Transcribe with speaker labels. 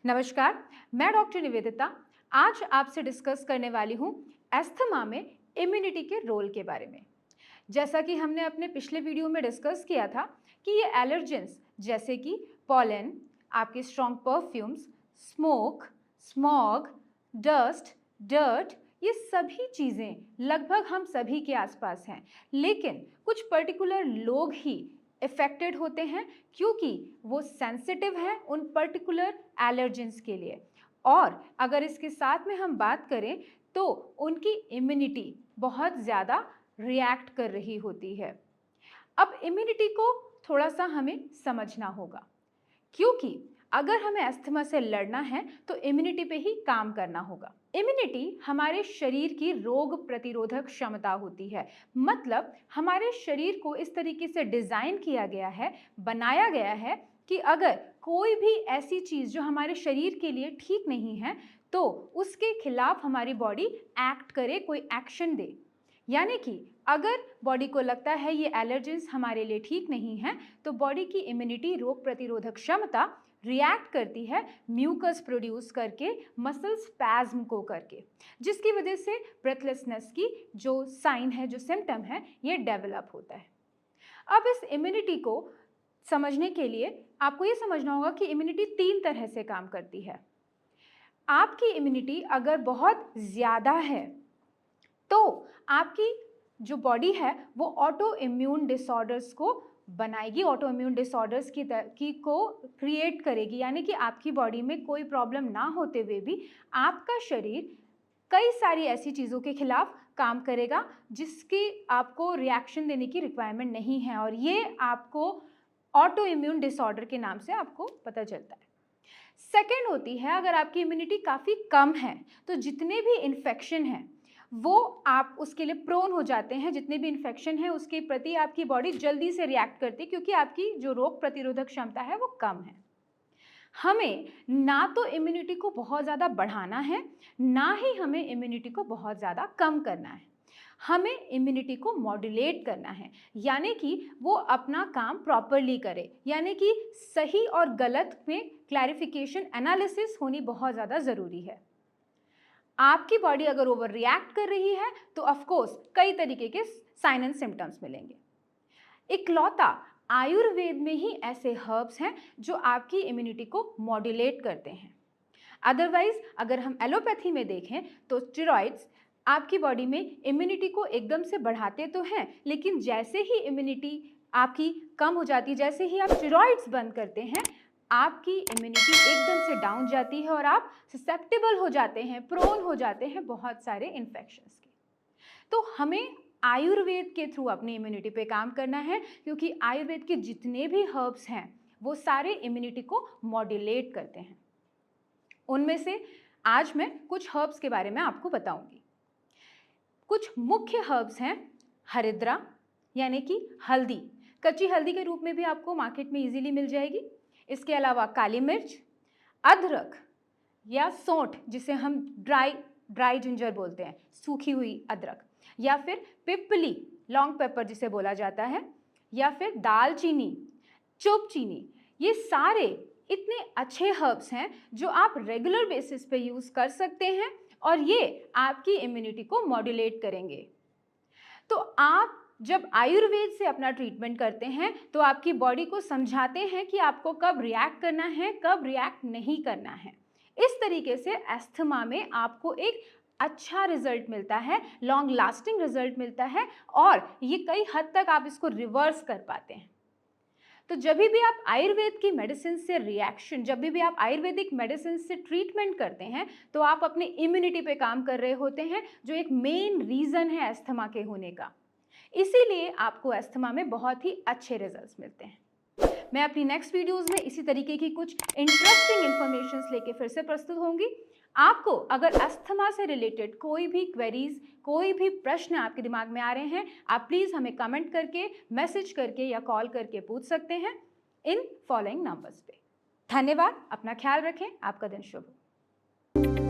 Speaker 1: नमस्कार, मैं डॉक्टर निवेदिता आज आपसे डिस्कस करने वाली हूँ एस्थमा में इम्यूनिटी के रोल के बारे में। जैसा कि हमने अपने पिछले वीडियो में डिस्कस किया था कि ये एलर्जेंस जैसे कि पॉलन, आपके strong perfumes, smoke, smog, dust, dirt, ये सभी चीज़ें लगभग हम सभी के आसपास हैं, लेकिन कुछ पर्टिकुलर लोग ही इफ़ेक्टेड होते हैं क्योंकि वो सेंसिटिव हैं उन पर्टिकुलर एलर्जेंस के लिए। और अगर इसके साथ में हम बात करें तो उनकी इम्यूनिटी बहुत ज़्यादा रिएक्ट कर रही होती है। अब इम्यूनिटी को थोड़ा सा हमें समझना होगा क्योंकि अगर हमें अस्थमा से लड़ना है तो इम्यूनिटी पे ही काम करना होगा। इम्यूनिटी हमारे शरीर की रोग प्रतिरोधक क्षमता होती है। मतलब हमारे शरीर को इस तरीके से डिज़ाइन किया गया है, बनाया गया है कि अगर कोई भी ऐसी चीज़ जो हमारे शरीर के लिए ठीक नहीं है तो उसके खिलाफ हमारी बॉडी एक्ट करे, कोई एक्शन दे। यानी कि अगर बॉडी को लगता है ये एलर्जेंस हमारे लिए ठीक नहीं है तो बॉडी की इम्यूनिटी, रोग प्रतिरोधक क्षमता रिएक्ट करती है म्यूकस प्रोड्यूस करके, मसल स्पैज्म को करके, जिसकी वजह से ब्रेथलेसनेस की जो साइन है, जो सिम्टम है, ये डेवलप होता है। अब इस इम्यूनिटी को समझने के लिए आपको ये समझना होगा कि इम्यूनिटी 3 तरह से काम करती है। आपकी इम्यूनिटी अगर बहुत ज़्यादा है तो आपकी जो बॉडी है वो ऑटो इम्यून डिसऑर्डर्स को बनाएगी, ऑटो इम्यून डिसऑर्डर्स की को क्रिएट करेगी। यानी कि आपकी बॉडी में कोई प्रॉब्लम ना होते हुए भी आपका शरीर कई सारी ऐसी चीज़ों के खिलाफ काम करेगा जिसकी आपको रिएक्शन देने की रिक्वायरमेंट नहीं है, और ये आपको ऑटो इम्यून डिसऑर्डर के नाम से आपको पता चलता है। सेकेंड होती है, अगर आपकी इम्यूनिटी काफ़ी कम है तो जितने भी इन्फेक्शन हैं वो आप उसके लिए प्रोन हो जाते हैं। जितने भी इन्फेक्शन है उसके प्रति आपकी बॉडी जल्दी से रिएक्ट करती है क्योंकि आपकी जो रोग प्रतिरोधक क्षमता है वो कम है। हमें ना तो इम्यूनिटी को बहुत ज़्यादा बढ़ाना है, ना ही हमें इम्यूनिटी को बहुत ज़्यादा कम करना है। हमें इम्यूनिटी को मॉड्यूलेट करना है, यानी कि वो अपना काम प्रॉपरली करे। यानी कि सही और गलत में क्लैरिफिकेशन, एनालिसिस होनी बहुत ज़्यादा ज़रूरी है। आपकी बॉडी अगर ओवर रिएक्ट कर रही है तो ऑफ कोर्स कई तरीके के साइन एंड सिम्टम्स मिलेंगे। इकलौता आयुर्वेद में ही ऐसे हर्ब्स हैं जो आपकी इम्यूनिटी को मॉड्यूलेट करते हैं। अदरवाइज अगर हम एलोपैथी में देखें तो स्टेरॉइड्स आपकी बॉडी में इम्यूनिटी को एकदम से बढ़ाते तो हैं, लेकिन जैसे ही इम्यूनिटी आपकी कम हो जाती है, जैसे ही आप स्टेरॉइड्स बंद करते हैं, आपकी इम्यूनिटी एकदम से डाउन जाती है और आप ससेप्टेबल हो जाते हैं, प्रोन हो जाते हैं बहुत सारे इन्फेक्शंस के। तो हमें आयुर्वेद के थ्रू अपनी इम्यूनिटी पे काम करना है क्योंकि आयुर्वेद के जितने भी हर्ब्स हैं वो सारे इम्यूनिटी को मॉड्यूलेट करते हैं। उनमें से आज मैं कुछ हर्ब्स के बारे में आपको बताऊंगी। कुछ मुख्य हर्ब्स हैं हरिद्रा, यानी कि हल्दी, कच्ची हल्दी के रूप में भी आपको मार्केट में इजीली मिल जाएगी। इसके अलावा काली मिर्च, अदरक या सौंठ, जिसे हम ड्राई जिंजर बोलते हैं, सूखी हुई अदरक, या फिर पिपली, लॉन्ग पेपर जिसे बोला जाता है, या फिर दालचीनी, चुप चीनी, ये सारे इतने अच्छे हर्ब्स हैं जो आप रेगुलर बेसिस पे यूज़ कर सकते हैं और ये आपकी इम्यूनिटी को मॉड्यूलेट करेंगे। तो आप जब आयुर्वेद से अपना ट्रीटमेंट करते हैं तो आपकी बॉडी को समझाते हैं कि आपको कब रिएक्ट करना है, कब रिएक्ट नहीं करना है। इस तरीके से अस्थमा में आपको एक अच्छा रिजल्ट मिलता है, लॉन्ग लास्टिंग रिजल्ट मिलता है, और ये कई हद तक आप इसको रिवर्स कर पाते हैं। तो जब भी आप आयुर्वेद की मेडिसिन से रिएक्शन, जब भी आप आयुर्वेदिक मेडिसिन से ट्रीटमेंट करते हैं तो आप अपनी इम्यूनिटी पे काम कर रहे होते हैं, जो एक मेन रीज़न है अस्थमा के होने का। इसीलिए आपको अस्थमा में बहुत ही अच्छे रिजल्ट्स मिलते हैं। मैं अपनी नेक्स्ट वीडियोस में इसी तरीके की कुछ इंटरेस्टिंग इंफॉर्मेशंस लेके फिर से प्रस्तुत होंगी। आपको अगर अस्थमा से रिलेटेड कोई भी क्वेरीज, कोई भी प्रश्न आपके दिमाग में आ रहे हैं, आप प्लीज़ हमें कमेंट करके, मैसेज करके या कॉल करके पूछ सकते हैं इन फॉलोइंग नंबर्स पे। धन्यवाद, अपना ख्याल रखें, आपका दिन शुभ हो।